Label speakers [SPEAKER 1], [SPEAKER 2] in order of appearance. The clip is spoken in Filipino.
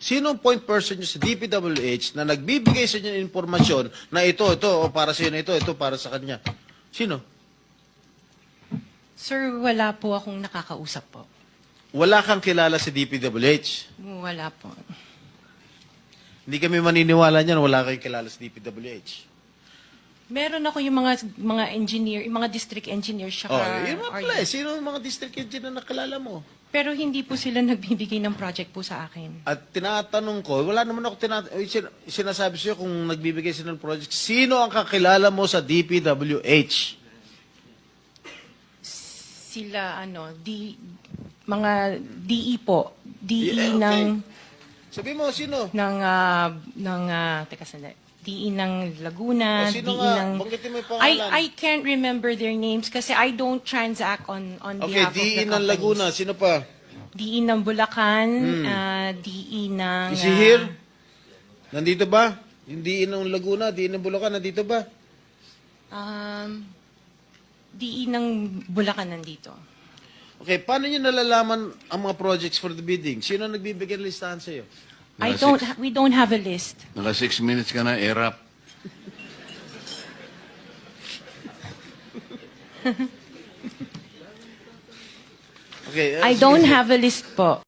[SPEAKER 1] Sino ang point person nyo sa DPWH na nagbibigay sa inyo ng informasyon na ito, o para sa inyo, ito para sa kanya? Sino?
[SPEAKER 2] Sir, wala po akong nakakausap po.
[SPEAKER 1] Wala kang kilala sa DPWH.
[SPEAKER 2] Wala po.
[SPEAKER 1] Hindi kami maniniwala niyan, wala kang kilala sa DPWH.
[SPEAKER 2] Meron ako yung mga engineer, yung mga district engineer siya.
[SPEAKER 1] Yun nga pala eh. Sino ang mga district engineer na nakilala mo?
[SPEAKER 2] Pero hindi po sila nagbibigay ng project po sa akin.
[SPEAKER 1] At tinatanong ko, wala naman ako sinasabi sa'yo kung nagbibigay sila ng project. Sino ang kakilala mo sa DPWH?
[SPEAKER 2] Sila, mga DE po. DE ng...
[SPEAKER 1] Sabi mo, sino?
[SPEAKER 2] Teka sandali. DE ng Laguna,
[SPEAKER 1] sino
[SPEAKER 2] DE
[SPEAKER 1] nga?
[SPEAKER 2] ng...
[SPEAKER 1] Banggitin mo yung pangalan.
[SPEAKER 2] I can't remember their names kasi I don't transact on
[SPEAKER 1] Okay,
[SPEAKER 2] behalf of the
[SPEAKER 1] DE ng
[SPEAKER 2] companies.
[SPEAKER 1] Laguna. Sino pa?
[SPEAKER 2] DE ng Bulacan, DE ng...
[SPEAKER 1] Is he here? Nandito ba? Yung DE ng Laguna, DE ng Bulacan, nandito ba?
[SPEAKER 2] DE ng Bulacan nandito.
[SPEAKER 1] Okay, paano nyo nalalaman ang mga projects for the bidding? Sino ang nagbibigay ng listahan sa'yo?
[SPEAKER 2] We don't have a list.
[SPEAKER 3] Naka 6 minutes ka na, erap.
[SPEAKER 1] Okay,
[SPEAKER 2] I don't have a list po.